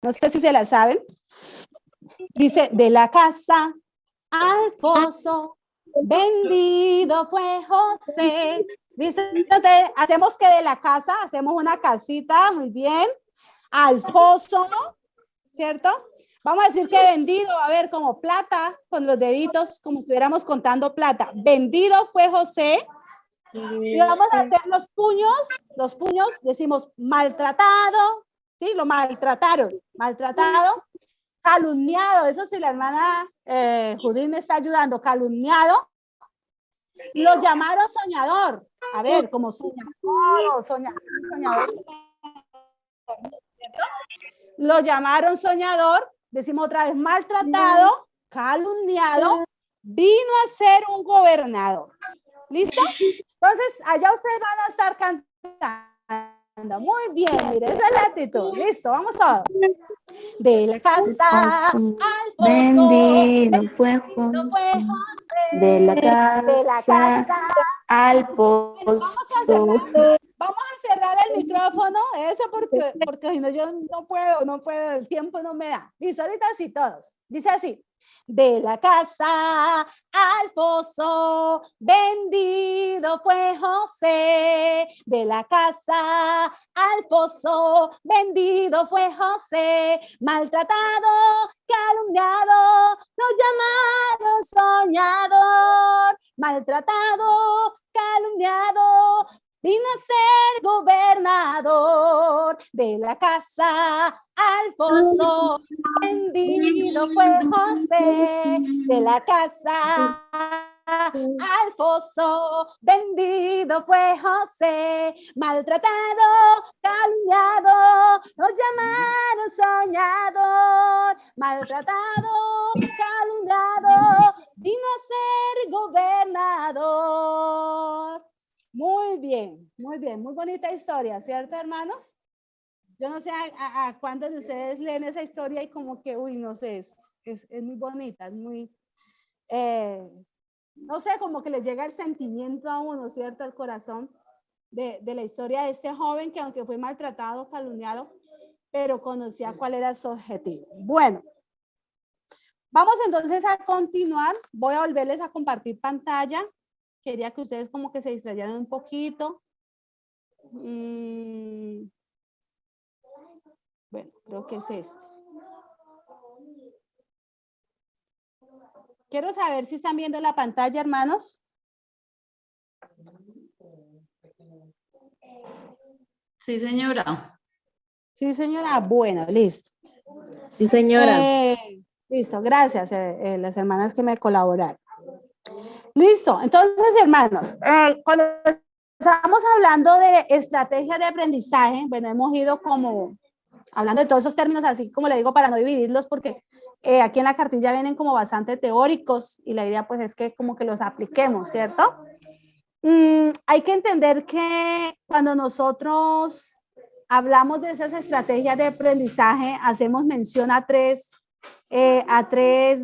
No sé si se la saben. Dice, de la casa al pozo, vendido fue José. Dice, hacemos que de la casa, hacemos una casita, muy bien, al pozo, ¿cierto? Vamos a decir que vendido, a ver, como plata, con los deditos, como si estuviéramos contando plata. Vendido fue José. Y vamos a hacer los puños, decimos maltratado, ¿sí? Lo maltrataron, maltratado, calumniado, eso sí, la hermana Judith me está ayudando, calumniado. Lo llamaron soñador, a ver, como soñador, soñador. Lo llamaron soñador, decimos otra vez maltratado, calumniado, vino a ser un gobernador. ¿Listo? Entonces, allá ustedes van a estar cantando. Muy bien, mire, esa es la actitud. Listo, vamos a ver. De la casa al pozo, vendido fue José. De la casa al pozo. Vamos a cerrar el micrófono, eso porque si no, yo no puedo, el tiempo no me da. Listo, ahorita sí, todos. Dice así. De la casa al pozo, vendido fue José. De la casa al pozo, vendido fue José. Maltratado, calumniado, lo llamaron soñador. Maltratado, calumniado, vino a ser gobernador. De la casa al pozo, vendido fue José. De la casa al pozo, vendido fue José. Maltratado, calumniado, lo llamaron soñador. Maltratado, calumniado, vino a ser gobernador. Muy bien, muy bonita historia, ¿cierto, hermanos? Yo no sé a cuántos de ustedes leen esa historia y como que, uy, no sé, es muy bonita, es muy, no sé, como que le llega el sentimiento a uno, ¿cierto? El corazón de la historia de este joven que aunque fue maltratado, calumniado, pero conocía cuál era su objetivo. Bueno, vamos entonces a continuar. Voy a volverles a compartir pantalla. Quería que ustedes como que se distrayeran un poquito. Bueno, creo que es este. Quiero saber si están viendo la pantalla, hermanos. Sí, señora. Sí, señora. Bueno, listo. Sí, señora. Listo, gracias las hermanas que me colaboraron. Listo, entonces, hermanos, cuando estamos hablando de estrategias de aprendizaje, bueno, hemos ido como hablando de todos esos términos, así como le digo, para no dividirlos, porque aquí en la cartilla vienen como bastante teóricos y la idea pues es que como que los apliquemos, ¿cierto? Hay que entender que cuando nosotros hablamos de esas estrategias de aprendizaje, hacemos mención a tres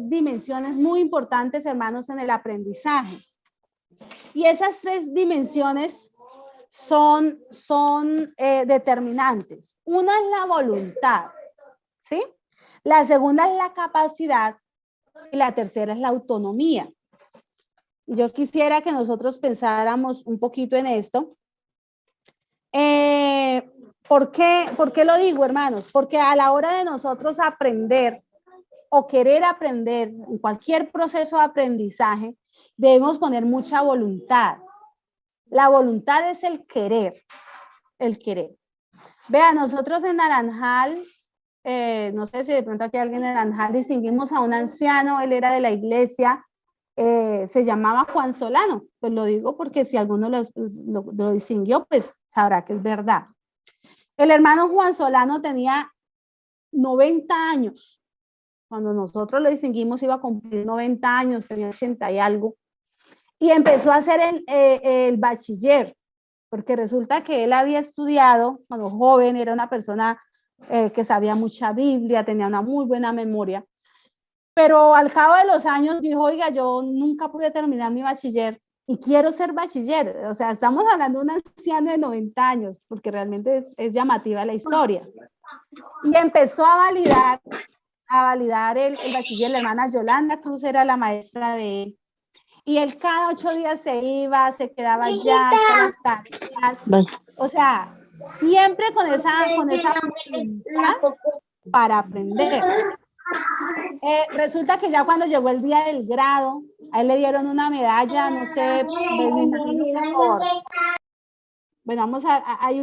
dimensiones muy importantes, hermanos, en el aprendizaje. Y esas tres dimensiones son determinantes. Una es la voluntad, ¿sí? La segunda es la capacidad y la tercera es la autonomía. Yo quisiera que nosotros pensáramos un poquito en esto. ¿Por qué lo digo, hermanos? Porque a la hora de nosotros aprender o querer aprender en cualquier proceso de aprendizaje, debemos poner mucha voluntad. La voluntad es el querer, el querer. Vea, nosotros en Naranjal, no sé si de pronto aquí alguien en Naranjal distinguimos a un anciano, él era de la iglesia, se llamaba Juan Solano, pues lo digo porque si alguno lo distinguió, pues sabrá que es verdad. El hermano Juan Solano tenía 90 años, cuando nosotros lo distinguimos iba a cumplir 90 años, tenía 80 y algo, y empezó a hacer el bachiller, porque resulta que él había estudiado cuando joven, era una persona que sabía mucha Biblia, tenía una muy buena memoria, pero al cabo de los años dijo, oiga, yo nunca pude terminar mi bachiller y quiero ser bachiller. O sea, estamos hablando de un anciano de 90 años, porque realmente es llamativa la historia. Y empezó a validar el bachiller. La hermana Yolanda Cruz era la maestra de él. Y él cada 8 días se iba, se quedaba allá hasta las tareas. O sea, siempre con esa voluntad para aprender. Resulta que ya cuando llegó el día del grado, a él le dieron una medalla, no sé, pues me imagino que por... Bueno, vamos a, hay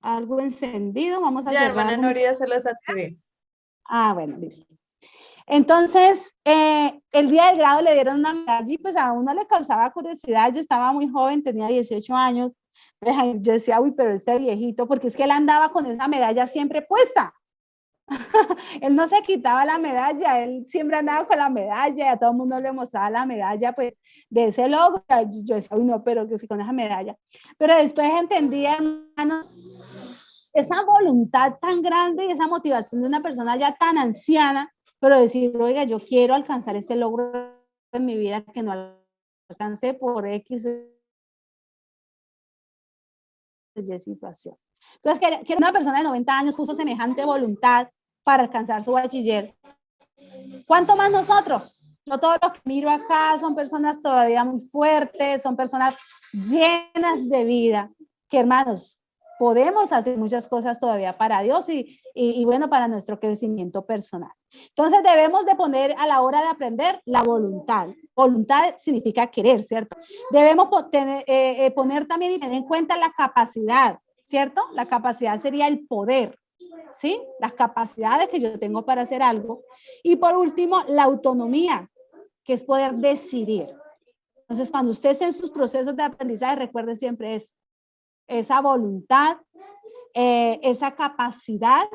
algo encendido, vamos a... Ya, hermana Noria se los activé. Ah, bueno, listo. Entonces, el día del grado le dieron una medalla y pues a uno le causaba curiosidad. Yo estaba muy joven, tenía 18 años. Yo decía, uy, pero este viejito, porque es que él andaba con esa medalla siempre puesta. Él no se quitaba la medalla, él siempre andaba con la medalla y a todo el mundo le mostraba la medalla, pues, de ese logro. Yo decía, uy, no, pero que sí con esa medalla. Pero después entendí, hermanos, esa voluntad tan grande y esa motivación de una persona ya tan anciana, pero decir, oiga, yo quiero alcanzar ese logro en mi vida que no alcancé por X situación. Entonces, que una persona de 90 años puso semejante voluntad para alcanzar su bachiller. ¿Cuánto más nosotros? Yo todos los que miro acá son personas todavía muy fuertes, son personas llenas de vida, que hermanos, podemos hacer muchas cosas todavía para Dios y bueno, para nuestro crecimiento personal. Entonces debemos de poner a la hora de aprender la voluntad. Voluntad significa querer, ¿cierto? Debemos poner también y tener en cuenta la capacidad, ¿cierto? La capacidad sería el poder, ¿sí? Las capacidades que yo tengo para hacer algo. Y por último, la autonomía, que es poder decidir. Entonces, cuando usted esté en sus procesos de aprendizaje, recuerde siempre eso. Esa voluntad, esa capacidad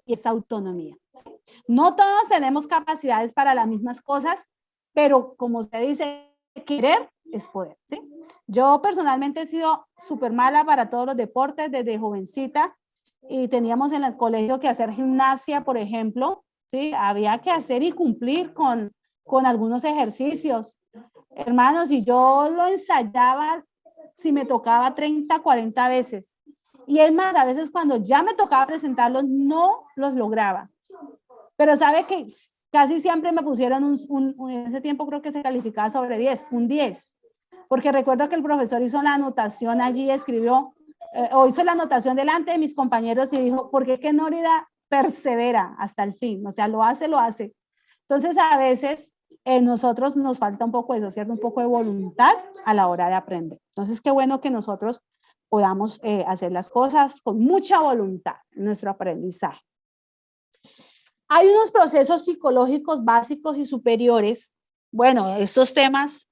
y esa autonomía. No todos tenemos capacidades para las mismas cosas, pero como se dice, querer es poder, ¿sí? Yo personalmente he sido súper mala para todos los deportes desde jovencita y teníamos en el colegio que hacer gimnasia, por ejemplo, ¿sí? Había que hacer y cumplir con algunos ejercicios. Hermanos, y yo lo ensayaba si me tocaba 30, 40 veces. Y es más, a veces cuando ya me tocaba presentarlos, no los lograba. Pero sabe que casi siempre me pusieron en ese tiempo creo que se calificaba sobre 10, un 10. Porque recuerdo que el profesor hizo la anotación allí, escribió, o hizo la anotación delante de mis compañeros y dijo, ¿por qué que Nórida persevera hasta el fin? O sea, lo hace, lo hace. Entonces, a veces nosotros nos falta un poco eso, ¿cierto? Un poco de voluntad a la hora de aprender. Entonces, qué bueno que nosotros podamos hacer las cosas con mucha voluntad en nuestro aprendizaje. Hay unos procesos psicológicos básicos y superiores. Bueno, estos temas,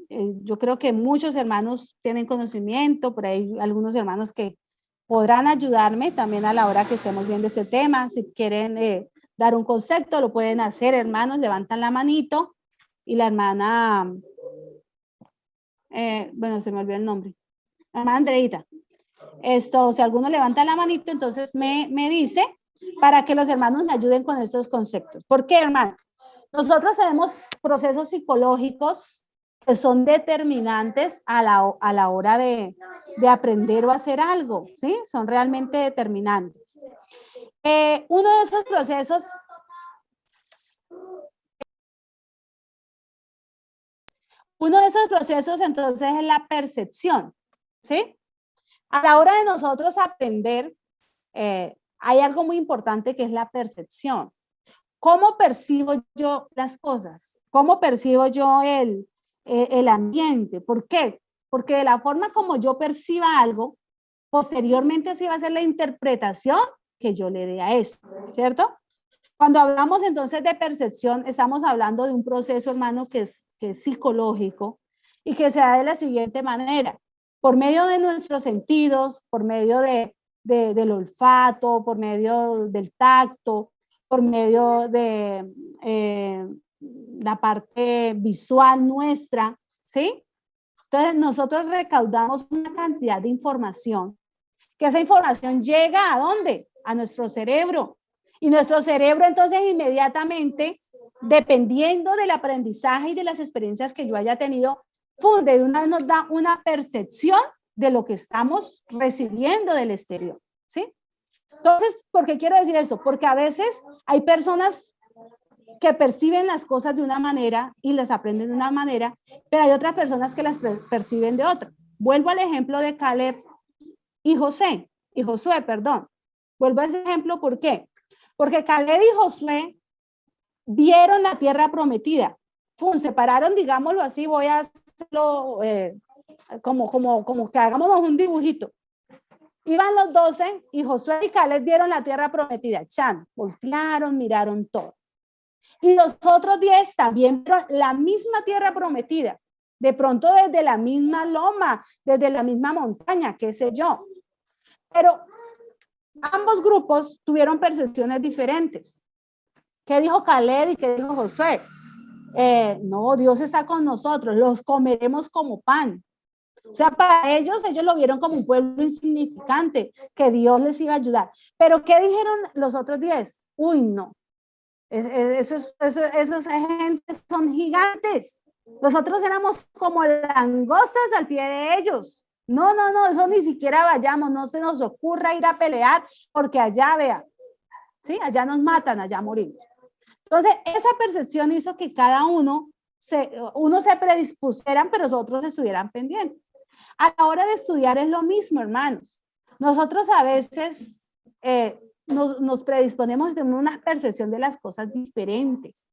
yo creo que muchos hermanos tienen conocimiento, por ahí algunos hermanos que podrán ayudarme también a la hora que estemos viendo ese tema. Si quieren dar un concepto, lo pueden hacer, hermanos, levantan la manito y la hermana, bueno, se me olvidó el nombre, la hermana Andreita. Si alguno levanta la manito, entonces me dice para que los hermanos me ayuden con estos conceptos. ¿Por qué, hermano? Nosotros tenemos procesos psicológicos que son determinantes a la hora de aprender o hacer algo, ¿sí? Son realmente determinantes. Uno de esos procesos entonces es la percepción, ¿sí? A la hora de nosotros aprender, hay algo muy importante que es la percepción. ¿Cómo percibo yo las cosas? ¿Cómo percibo yo el ambiente? ¿Por qué? Porque de la forma como yo perciba algo, posteriormente así va a ser la interpretación que yo le dé a eso, ¿cierto? Cuando hablamos entonces de percepción, estamos hablando de un proceso, hermano, que es psicológico y que se da de la siguiente manera. Por medio de nuestros sentidos, por medio del olfato, por medio del tacto, por medio de la parte visual nuestra, ¿sí? Entonces nosotros recaudamos una cantidad de información, que esa información llega ¿a dónde? A nuestro cerebro. Y nuestro cerebro entonces inmediatamente, dependiendo del aprendizaje y de las experiencias que yo haya tenido, de una vez nos da una percepción de lo que estamos recibiendo del exterior. ¿sí? Entonces, ¿por qué quiero decir eso? Porque a veces hay personas que perciben las cosas de una manera y las aprenden de una manera, pero hay otras personas que las perciben de otra. Vuelvo al ejemplo de Caleb y Josué, perdón. Vuelvo a ese ejemplo, ¿por qué? Porque Caleb y Josué vieron la tierra prometida. Se pararon, digámoslo así, voy a hacerlo como que hagámonos un dibujito. Iban los 12 y Josué y Caleb vieron la tierra prometida. Voltearon, miraron todo. Y los otros 10 también vieron la misma tierra prometida. De pronto desde la misma loma, desde la misma montaña, qué sé yo. Pero ambos grupos tuvieron percepciones diferentes. ¿Qué dijo Caleb y qué dijo Josué? No, Dios está con nosotros, los comeremos como pan. O sea, para ellos lo vieron como un pueblo insignificante, que Dios les iba a ayudar. Pero ¿qué dijeron los otros 10? Uy, no. Esos gentes son gigantes. Nosotros éramos como langostas al pie de ellos. No, eso ni siquiera vayamos, no se nos ocurra ir a pelear, porque allá, vea, ¿sí? Allá nos matan, allá morimos. Entonces, esa percepción hizo que cada uno se predispusieran, pero los otros estuvieran pendientes. A la hora de estudiar es lo mismo, hermanos. Nosotros a veces nos predisponemos de una percepción de las cosas diferentes,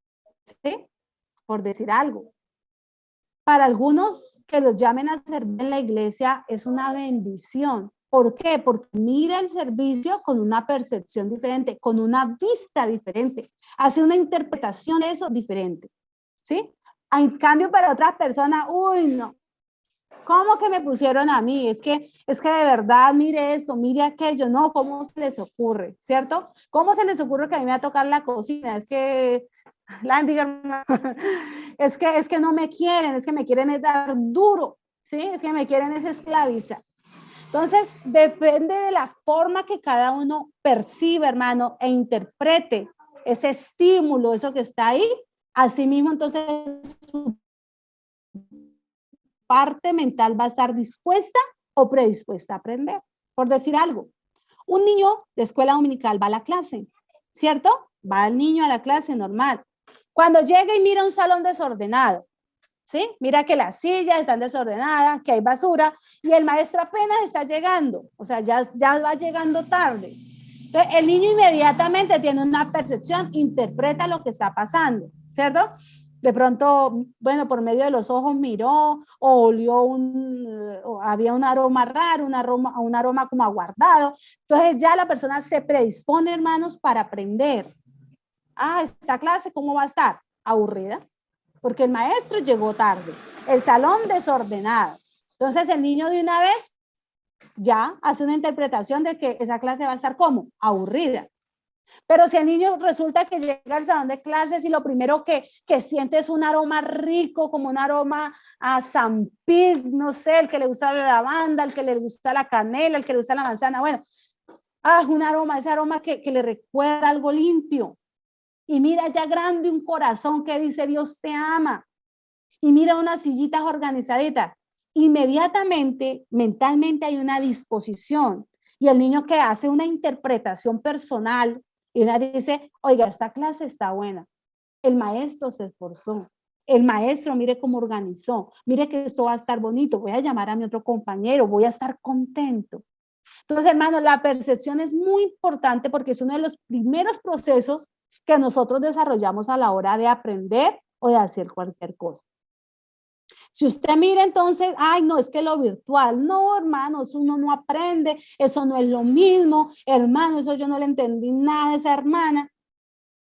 ¿sí? Por decir algo. Para algunos que los llamen a servir en la iglesia es una bendición. ¿Por qué? Porque mira el servicio con una percepción diferente, con una vista diferente, hace una interpretación de eso diferente, ¿sí? En cambio, para otras personas, uy, no, ¿cómo que me pusieron a mí? Es que de verdad, mire esto, mire aquello, no, ¿cómo se les ocurre? ¿Cierto? ¿Cómo se les ocurre que a mí me va a tocar la cocina? Es que, es que no me quieren, es que me quieren dar duro, ¿sí? Es que me quieren esclavizar. Entonces, depende de la forma que cada uno percibe, hermano, e interprete ese estímulo, eso que está ahí. Asimismo, entonces, su parte mental va a estar dispuesta o predispuesta a aprender. Por decir algo, un niño de escuela dominical va a la clase, ¿cierto? Va el niño a la clase normal. Cuando llega y mira un salón desordenado, ¿sí? Mira que las sillas están desordenadas, que hay basura, y el maestro apenas está llegando, o sea, ya va llegando tarde. Entonces, el niño inmediatamente tiene una percepción, interpreta lo que está pasando, ¿cierto? De pronto, bueno, por medio de los ojos miró o olió había un aroma raro, un aroma como aguardado. Entonces ya la persona se predispone, hermanos, para aprender. Esta clase, ¿cómo va a estar? Aburrida, porque el maestro llegó tarde, el salón desordenado. Entonces el niño de una vez ya hace una interpretación de que esa clase va a estar como aburrida. Pero si el niño resulta que llega al salón de clases y lo primero que siente es un aroma rico, como un aroma a San Pig, no sé, el que le gusta la lavanda, el que le gusta la canela, el que le gusta la manzana, bueno, un aroma, ese aroma que le recuerda algo limpio. Y mira ya grande un corazón que dice Dios te ama. Y mira unas sillitas organizaditas. Inmediatamente, mentalmente hay una disposición. Y el niño que hace una interpretación personal y una dice, oiga, esta clase está buena. El maestro se esforzó. El maestro, mire cómo organizó. Mire que esto va a estar bonito. Voy a llamar a mi otro compañero. Voy a estar contento. Entonces, hermanos, la percepción es muy importante porque es uno de los primeros procesos que nosotros desarrollamos a la hora de aprender o de hacer cualquier cosa. Si usted mira entonces, no, es que lo virtual, no, hermano, eso uno no aprende, eso no es lo mismo, hermano, eso yo no le entendí nada a esa hermana.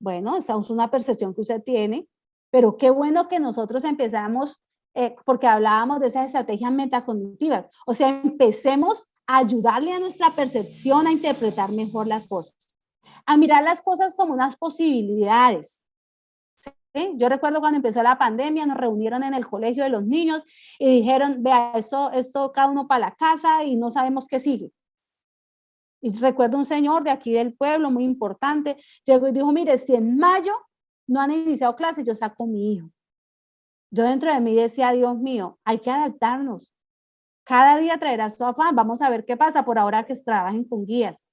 Bueno, esa es una percepción que usted tiene, pero qué bueno que nosotros empezamos, porque hablábamos de esas estrategias metacognitivas, o sea, empecemos a ayudarle a nuestra percepción a interpretar mejor las cosas, a mirar las cosas como unas posibilidades. ¿Sí? Yo recuerdo cuando empezó la pandemia, nos reunieron en el colegio de los niños y dijeron, vea, esto cada uno para la casa y no sabemos qué sigue. Y recuerdo un señor de aquí del pueblo, muy importante, llegó y dijo, mire, si en mayo no han iniciado clases, yo saco a mi hijo. Yo dentro de mí decía, Dios mío, hay que adaptarnos. Cada día traerá su afán, vamos a ver qué pasa, por ahora que trabajen con guías.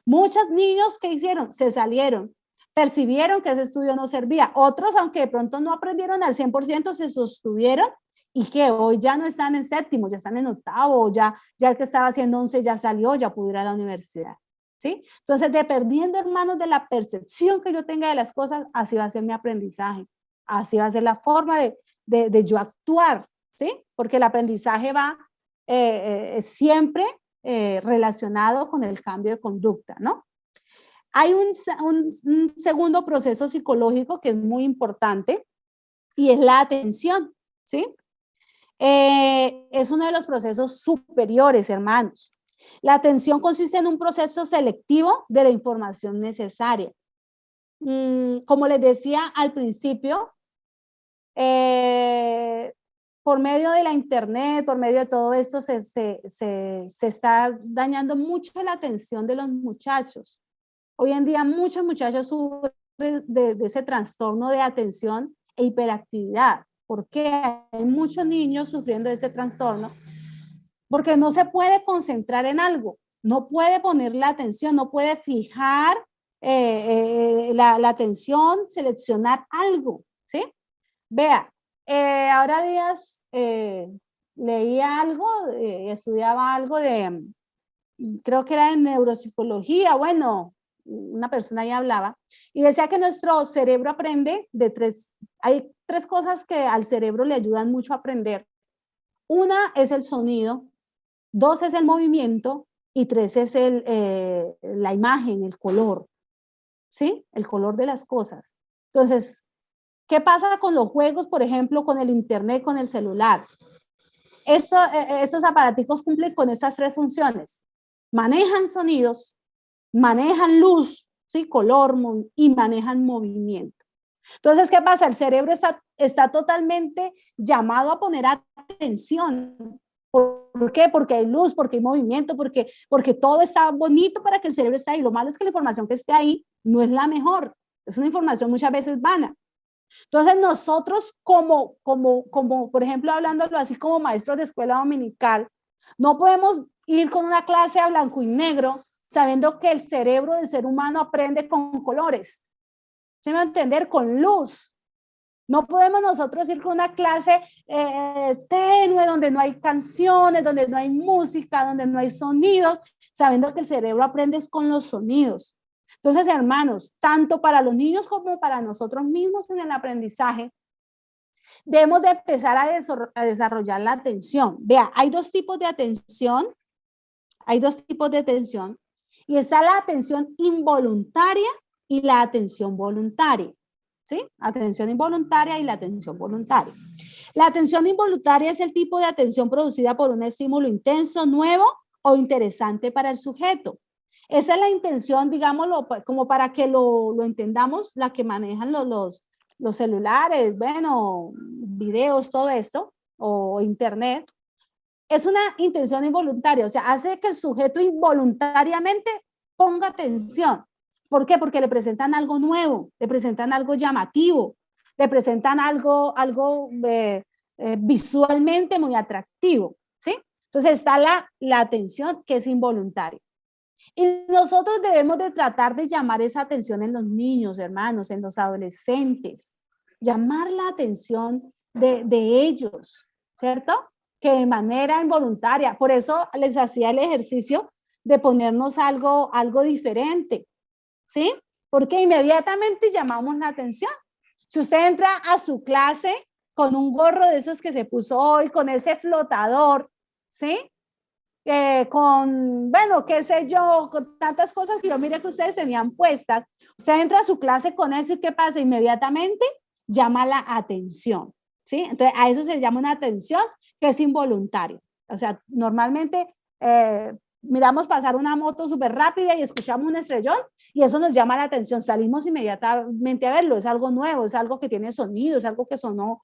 Muchos niños, ¿qué hicieron? Se salieron, percibieron que ese estudio no servía. Otros, aunque de pronto no aprendieron al 100%, se sostuvieron y que hoy ya no están en séptimo, ya están en octavo, ya el que estaba haciendo 11 ya salió, ya pudo ir a la universidad. ¿Sí? Entonces, dependiendo, hermanos, de la percepción que yo tenga de las cosas, así va a ser mi aprendizaje, así va a ser la forma de yo actuar, ¿sí? Porque el aprendizaje va siempre relacionado con el cambio de conducta, ¿no? Hay un segundo proceso psicológico que es muy importante y es la atención, ¿sí? Es uno de los procesos superiores, hermanos. La atención consiste en un proceso selectivo de la información necesaria. Como les decía al principio, por medio de la internet, por medio de todo esto, se está dañando mucho la atención de los muchachos. Hoy en día muchos muchachos sufren de ese trastorno de atención e hiperactividad. ¿Por qué? Hay muchos niños sufriendo de ese trastorno porque no se puede concentrar en algo, no puede poner la atención, no puede fijar la atención, seleccionar algo, ¿sí? Vea, ahora días leía algo, estudiaba algo de, creo que era de neuropsicología, bueno, una persona ahí hablaba, y decía que nuestro cerebro aprende hay tres cosas que al cerebro le ayudan mucho a aprender. Una es el sonido, dos es el movimiento y tres es la imagen, el color, ¿sí? El color de las cosas. Entonces, ¿qué pasa con los juegos, por ejemplo, con el internet, con el celular? Estos aparaticos cumplen con estas tres funciones. Manejan sonidos, manejan luz, ¿sí? Color y manejan movimiento. Entonces, ¿qué pasa? El cerebro está totalmente llamado a poner atención. ¿Por qué? Porque hay luz, porque hay movimiento, porque todo está bonito para que el cerebro esté ahí. Lo malo es que la información que esté ahí no es la mejor. Es una información muchas veces vana. Entonces nosotros como por ejemplo, hablándolo así como maestros de escuela dominical, no podemos ir con una clase a blanco y negro sabiendo que el cerebro del ser humano aprende con colores. ¿Sí me va a entender? Con luz. No podemos nosotros ir con una clase tenue, donde no hay canciones, donde no hay música, donde no hay sonidos, sabiendo que el cerebro aprende con los sonidos. Entonces, hermanos, tanto para los niños como para nosotros mismos en el aprendizaje, debemos de empezar a desarrollar la atención. Vea, hay dos tipos de atención, y está la atención involuntaria y la atención voluntaria, ¿sí? Atención involuntaria y la atención voluntaria. La atención involuntaria es el tipo de atención producida por un estímulo intenso, nuevo o interesante para el sujeto. Esa es la intención, digámoslo, como para que lo entendamos, la que manejan los celulares, bueno, videos, todo esto, o internet. Es una intención involuntaria, o sea, hace que el sujeto involuntariamente ponga atención. ¿Por qué? Porque le presentan algo nuevo, le presentan algo llamativo, le presentan algo visualmente muy atractivo, ¿sí? Entonces está la atención que es involuntaria. Y nosotros debemos de tratar de llamar esa atención en los niños, hermanos, en los adolescentes, llamar la atención de ellos, ¿cierto? Que de manera involuntaria, por eso les hacía el ejercicio de ponernos algo diferente, ¿sí? Porque inmediatamente llamamos la atención. Si usted entra a su clase con un gorro de esos que se puso hoy, con ese flotador, ¿sí? Con, bueno, qué sé yo, con tantas cosas que yo mire que ustedes tenían puestas. Usted entra a su clase con eso y ¿qué pasa? Inmediatamente llama la atención, ¿sí? Entonces, a eso se llama una atención que es involuntaria. O sea, normalmente miramos pasar una moto súper rápida y escuchamos un estrellón y eso nos llama la atención. Salimos inmediatamente a verlo. Es algo nuevo, es algo que tiene sonido, es algo que sonó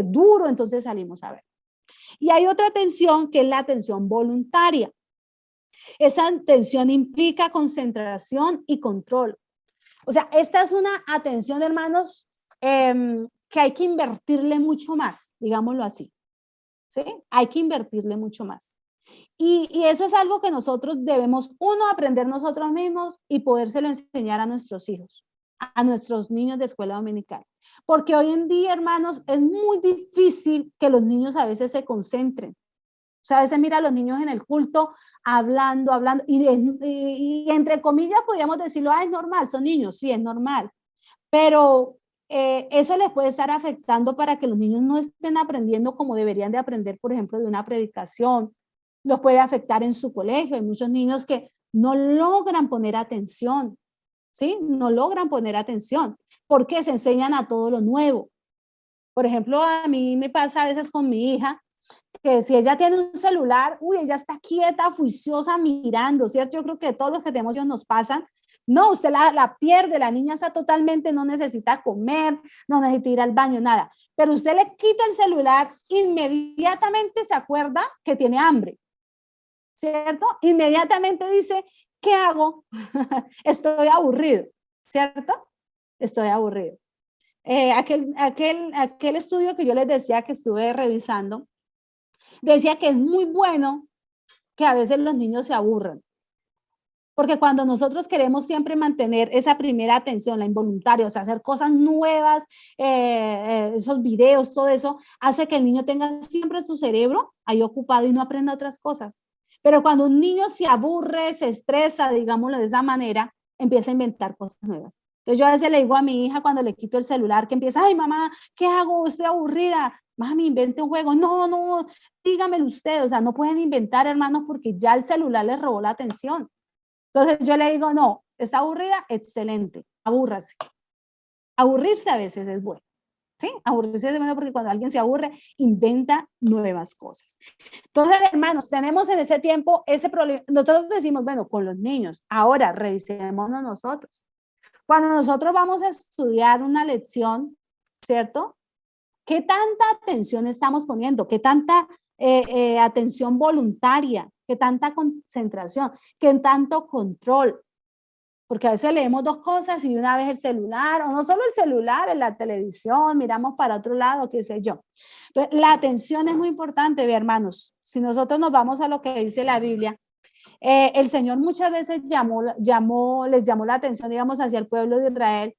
duro, entonces salimos a ver. Y hay otra atención que es la atención voluntaria. Esa atención implica concentración y control. O sea, esta es una atención, hermanos, que hay que invertirle mucho más, digámoslo así. ¿Sí? Hay que invertirle mucho más. Y eso es algo que nosotros debemos, uno, aprender nosotros mismos y podérselo enseñar a nuestros hijos, a nuestros niños de escuela dominical. Porque hoy en día, hermanos, es muy difícil que los niños a veces se concentren. O sea, a veces mira a los niños en el culto hablando, y entre comillas podríamos decirlo, es normal, son niños, sí, es normal. Pero eso les puede estar afectando para que los niños no estén aprendiendo como deberían de aprender, por ejemplo, de una predicación. Los puede afectar en su colegio. Hay muchos niños que no logran poner atención, ¿sí? No logran poner atención porque se enseñan a todo lo nuevo. Por ejemplo, a mí me pasa a veces con mi hija que si ella tiene un celular, uy, ella está quieta, juiciosa, mirando, ¿cierto? Yo creo que todos los que tenemos hijos nos pasan. No, usted la pierde, la niña está totalmente, no necesita comer, no necesita ir al baño, nada. Pero usted le quita el celular, inmediatamente se acuerda que tiene hambre, ¿cierto? Inmediatamente dice, ¿qué hago? Estoy aburrido, ¿cierto? Estoy aburrido. Aquel estudio que yo les decía que estuve revisando, decía que es muy bueno que a veces los niños se aburran. Porque cuando nosotros queremos siempre mantener esa primera atención, la involuntaria, o sea, hacer cosas nuevas, esos videos, todo eso, hace que el niño tenga siempre su cerebro ahí ocupado y no aprenda otras cosas. Pero cuando un niño se aburre, se estresa, digámoslo de esa manera, empieza a inventar cosas nuevas. Entonces yo a veces le digo a mi hija cuando le quito el celular, que empieza, ay mamá, ¿qué hago? Estoy aburrida. Mami, invente un juego. No, no, dígamelo usted. O sea, no pueden inventar, hermanos, porque ya el celular les robó la atención. Entonces yo le digo, no, ¿está aburrida? Excelente, abúrrase. Aburrirse a veces es bueno, ¿sí? Aburrirse es bueno porque cuando alguien se aburre, inventa nuevas cosas. Entonces, hermanos, tenemos en ese tiempo ese problema. Nosotros decimos, bueno, con los niños, ahora revisémonos nosotros. Cuando nosotros vamos a estudiar una lección, ¿cierto? ¿Qué tanta atención estamos poniendo? ¿Qué tanta atención voluntaria? ¿Qué tanta concentración? ¿Qué tanto control? Porque a veces leemos dos cosas y una vez el celular, o no solo el celular, en la televisión, miramos para otro lado, qué sé yo. Entonces, la atención es muy importante, hermanos. Si nosotros nos vamos a lo que dice la Biblia, el Señor muchas veces les llamó la atención, digamos, hacia el pueblo de Israel,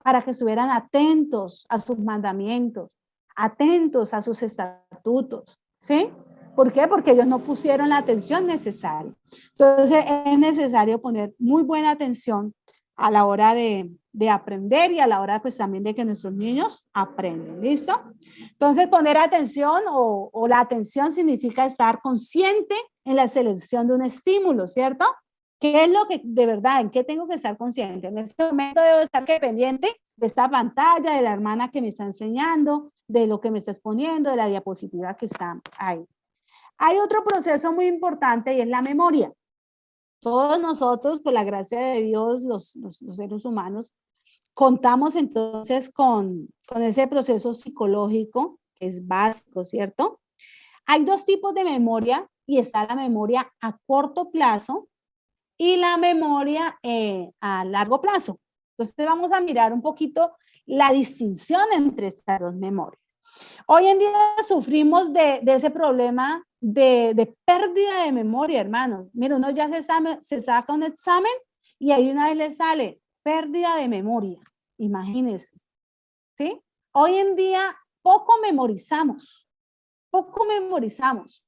para que estuvieran atentos a sus mandamientos, atentos a sus estatutos, ¿sí? ¿Por qué? Porque ellos no pusieron la atención necesaria. Entonces, es necesario poner muy buena atención a la hora de aprender y a la hora, pues, también de que nuestros niños aprenden, ¿listo? Entonces, poner atención o la atención significa estar consciente en la selección de un estímulo, ¿cierto? ¿Qué es lo que de verdad, en qué tengo que estar consciente? En este momento debo estar pendiente de esta pantalla, de la hermana que me está enseñando, de lo que me está exponiendo, de la diapositiva que está ahí. Hay otro proceso muy importante y es la memoria. Todos nosotros, por la gracia de Dios, los seres humanos, contamos entonces con ese proceso psicológico que es básico, ¿cierto? Hay dos tipos de memoria y está la memoria a corto plazo y la memoria a largo plazo. Entonces vamos a mirar un poquito la distinción entre estas dos memorias. Hoy en día sufrimos de ese problema de pérdida de memoria, hermanos. Mira, uno ya se saca un examen y ahí una vez le sale pérdida de memoria. Imagínense, ¿sí? Hoy en día poco memorizamos, poco memorizamos.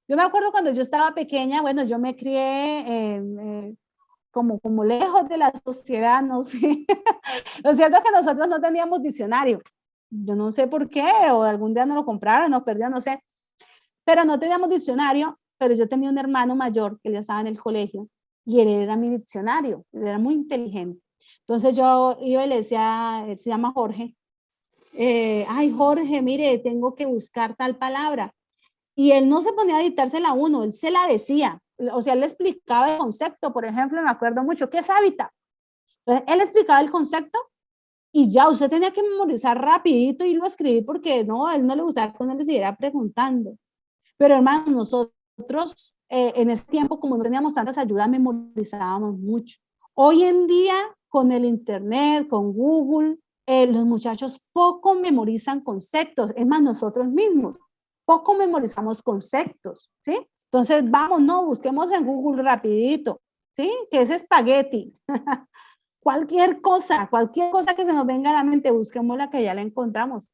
Yo me acuerdo cuando yo estaba pequeña, bueno, yo me crié como lejos de la sociedad, no sé. Lo cierto es que nosotros no teníamos diccionario. Yo no sé por qué, o algún día nos lo compraron, nos perdió, no sé. Pero no teníamos diccionario, pero yo tenía un hermano mayor que ya estaba en el colegio y él era mi diccionario, él era muy inteligente. Entonces yo iba y le decía, él se llama Jorge, ay Jorge, mire, tengo que buscar tal palabra. Y él no se ponía a dictársela a uno, él se la decía. O sea, él le explicaba el concepto, por ejemplo, me acuerdo mucho, ¿qué es hábitat? Entonces, él explicaba el concepto y ya usted tenía que memorizar rapidito y lo escribir porque no, a él no le gustaba que uno le siguiera preguntando. Pero hermanos, nosotros en ese tiempo, como no teníamos tantas ayudas, memorizábamos mucho. Hoy en día, con el internet, con Google, los muchachos poco memorizan conceptos, es más, nosotros mismos, poco memorizamos conceptos, ¿sí? Entonces, vamos, no, busquemos en Google rapidito, ¿sí? ¿Qué es espagueti? Cualquier cosa que se nos venga a la mente, busquemos la que ya la encontramos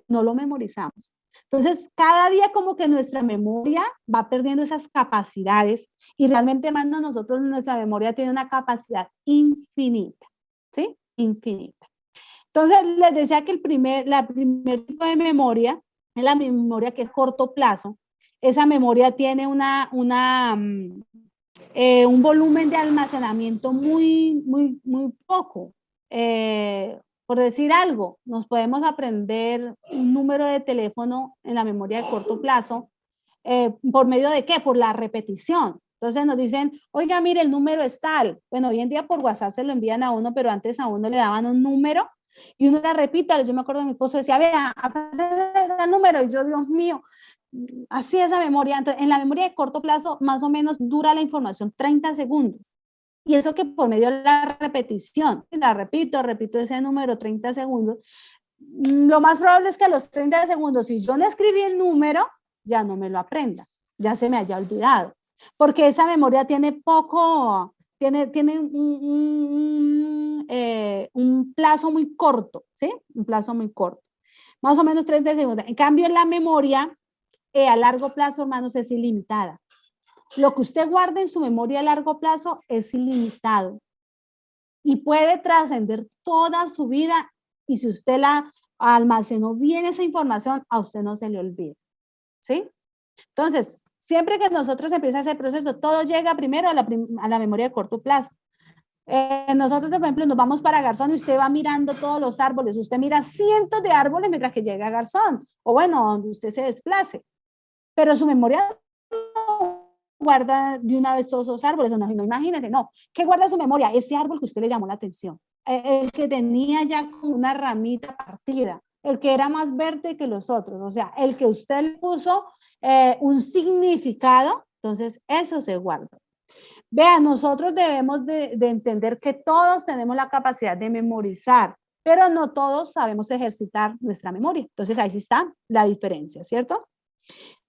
no lo memorizamos. Entonces, cada día como que nuestra memoria va perdiendo esas capacidades y realmente, hermano, nosotros, nuestra memoria tiene una capacidad infinita, ¿sí? Infinita. Entonces, les decía que la primer tipo de memoria es la memoria que es corto plazo. Esa memoria tiene un volumen de almacenamiento muy poco. Por decir algo, nos podemos aprender un número de teléfono en la memoria de corto plazo. ¿Por medio de qué? Por la repetición. Entonces nos dicen, oiga, mire, el número es tal. Bueno, hoy en día por WhatsApp se lo envían a uno, pero antes a uno le daban un número y uno la repita. Yo me acuerdo de mi esposo decía, vea, el número. Y yo, Dios mío, así esa memoria. Entonces, en la memoria de corto plazo, más o menos dura la información 30 segundos. Y eso que por medio de la repetición, la repito ese número 30 segundos, lo más probable es que a los 30 segundos, si yo no escribí el número, ya no me lo aprenda, ya se me haya olvidado. Porque esa memoria tiene poco, tiene un plazo muy corto, ¿sí? Un plazo muy corto. Más o menos 30 segundos. En cambio, la memoria a largo plazo, hermanos, es ilimitada. Lo que usted guarde en su memoria a largo plazo es ilimitado y puede trascender toda su vida, y si usted la almacenó bien esa información, a usted no se le olvida, ¿sí? Entonces, siempre que nosotros empezamos ese proceso, todo llega primero a la memoria de corto plazo. Nosotros, por ejemplo, nos vamos para Garzón y usted va mirando todos los árboles, usted mira cientos de árboles mientras que llega a Garzón, o bueno, donde usted se desplace, pero su memoria guarda de una vez todos esos árboles, no, imagínense, no, ¿qué guarda su memoria? Ese árbol que usted le llamó la atención, el que tenía ya como una ramita partida, el que era más verde que los otros, o sea, el que usted le puso un significado, entonces eso se guarda. Vean, nosotros debemos de entender que todos tenemos la capacidad de memorizar, pero no todos sabemos ejercitar nuestra memoria. Entonces ahí sí está la diferencia, ¿cierto?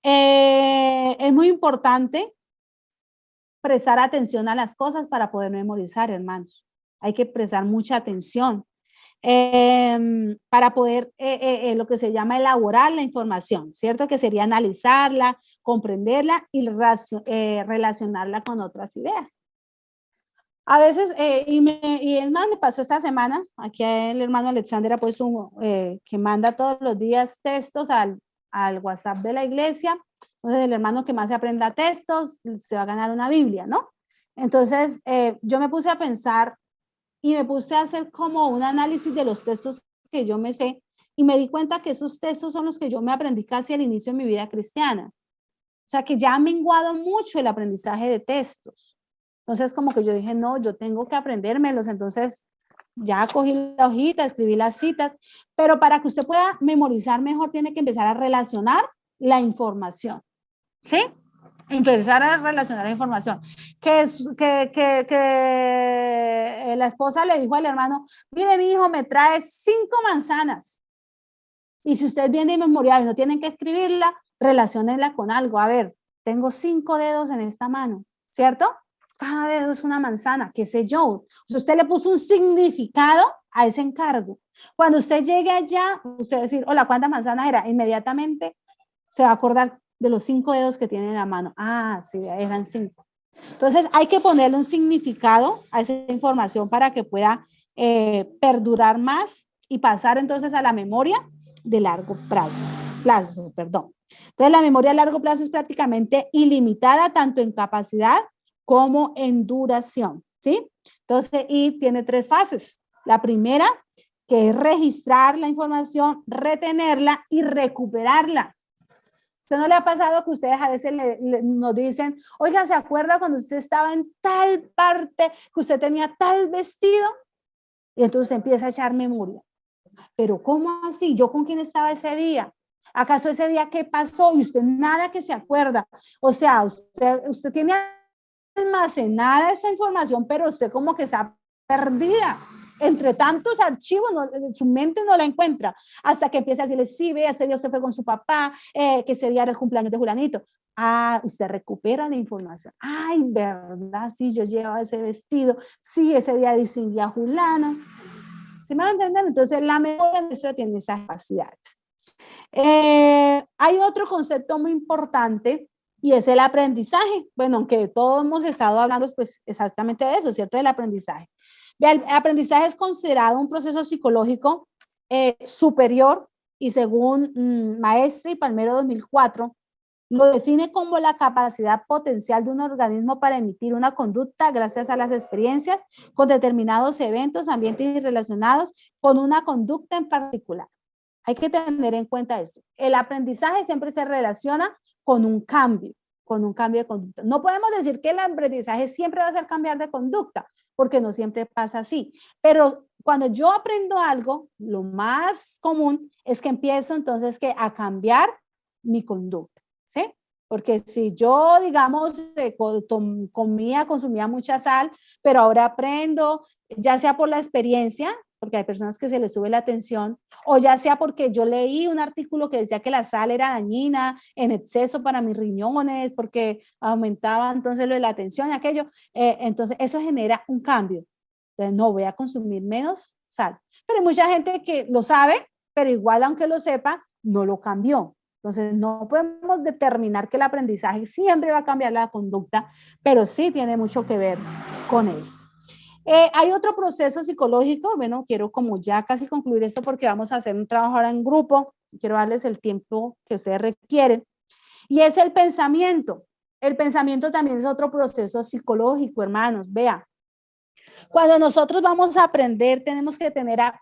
Es muy importante prestar atención a las cosas para poder memorizar, hermanos. Hay que prestar mucha atención para poder lo que se llama elaborar la información, ¿cierto? Que sería analizarla, comprenderla y relacionarla con otras ideas. A veces, y es más, me pasó esta semana, aquí el hermano Alexander ha puesto que manda todos los días textos al WhatsApp de la iglesia. Entonces, el hermano que más se aprenda textos se va a ganar una Biblia, ¿no? Entonces, yo me puse a pensar y me puse a hacer como un análisis de los textos que yo me sé y me di cuenta que esos textos son los que yo me aprendí casi al inicio de mi vida cristiana. O sea, que ya ha menguado mucho el aprendizaje de textos. Entonces, como que yo dije, no, yo tengo que aprendérmelos. Entonces, ya cogí la hojita, escribí las citas, pero para que usted pueda memorizar mejor, tiene que empezar a relacionar la información, ¿sí? Empezar a relacionar la información. Que la esposa le dijo al hermano, mire, mi hijo, me trae 5 manzanas. Y si usted viene memorial y no tienen que escribirla, relaciónenla con algo. A ver, tengo 5 dedos en esta mano, ¿cierto? Cada dedo es una manzana, qué sé yo. O sea, usted le puso un significado a ese encargo. Cuando usted llegue allá, usted va a decir, hola, ¿cuántas manzanas era? Inmediatamente se va a acordar de los 5 dedos que tiene en la mano. Ah, sí, eran 5. Entonces, hay que ponerle un significado a esa información para que pueda perdurar más y pasar entonces a la memoria de largo plazo. Entonces, la memoria a largo plazo es prácticamente ilimitada, tanto en capacidad como en duración, ¿sí? Entonces, y tiene 3 fases. La primera, que es registrar la información, retenerla y recuperarla. ¿Usted no le ha pasado que ustedes a veces nos dicen, oiga, ¿se acuerda cuando usted estaba en tal parte, que usted tenía tal vestido? Y entonces usted empieza a echar memoria. Pero ¿cómo así? ¿Yo con quién estaba ese día? ¿Acaso ese día qué pasó? Y usted nada que se acuerda. O sea, usted tiene almacenada esa información, pero usted como que está perdida. entre tantos archivos, su mente no la encuentra, hasta que empieza a decirle, sí, ve, ese día usted fue con su papá, que ese día era el cumpleaños de Julanito. Ah, usted recupera la información. Ay, ¿verdad? Sí, yo llevaba ese vestido. Sí, ese día distinguí a Julano. ¿Se me va a entender? Entonces, la memoria nuestra tiene esas capacidades. Hay otro concepto muy importante y es el aprendizaje. Bueno, aunque todos hemos estado hablando pues exactamente de eso, ¿cierto? Del aprendizaje. El aprendizaje es considerado un proceso psicológico superior y según Maestri y Palmero 2004, lo define como la capacidad potencial de un organismo para emitir una conducta gracias a las experiencias con determinados eventos, ambientes y relacionados con una conducta en particular. Hay que tener en cuenta eso. El aprendizaje siempre se relaciona con un cambio de conducta. No podemos decir que el aprendizaje siempre va a ser cambiar de conducta, porque no siempre pasa así. Pero cuando yo aprendo algo, lo más común es que empiezo entonces a cambiar mi conducta, ¿sí? Porque si yo, digamos, consumía mucha sal, pero ahora aprendo, ya sea por la experiencia, porque hay personas que se les sube la tensión, o ya sea porque yo leí un artículo que decía que la sal era dañina en exceso para mis riñones, porque aumentaba entonces lo de la tensión y aquello, entonces eso genera un cambio. Entonces no voy a consumir menos sal. Pero hay mucha gente que lo sabe, pero igual aunque lo sepa, no lo cambió. Entonces no podemos determinar que el aprendizaje siempre va a cambiar la conducta, pero sí tiene mucho que ver con esto. Hay otro proceso psicológico, bueno, quiero como ya casi concluir esto porque vamos a hacer un trabajo ahora en grupo, quiero darles el tiempo que ustedes requieren, y es el pensamiento. El pensamiento también es otro proceso psicológico, hermanos, vean. Cuando nosotros vamos a aprender, tenemos que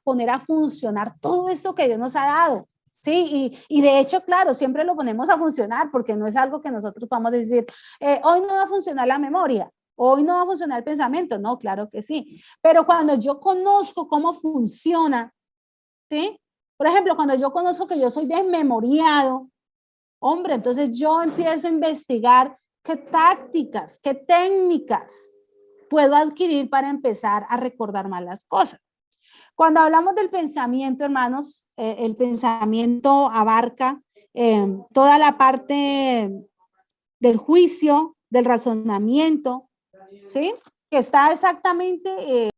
poner a funcionar todo esto que Dios nos ha dado. Sí, y de hecho, claro, siempre lo ponemos a funcionar porque no es algo que nosotros podamos decir, hoy no va a funcionar la memoria, hoy no va a funcionar el pensamiento. No, claro que sí. Pero cuando yo conozco cómo funciona, ¿sí? Por ejemplo, cuando yo conozco que yo soy desmemoriado, hombre, entonces yo empiezo a investigar qué tácticas, qué técnicas puedo adquirir para empezar a recordar más las cosas. Cuando hablamos del pensamiento, hermanos, el pensamiento abarca toda la parte del juicio, del razonamiento, ¿sí? Que está exactamente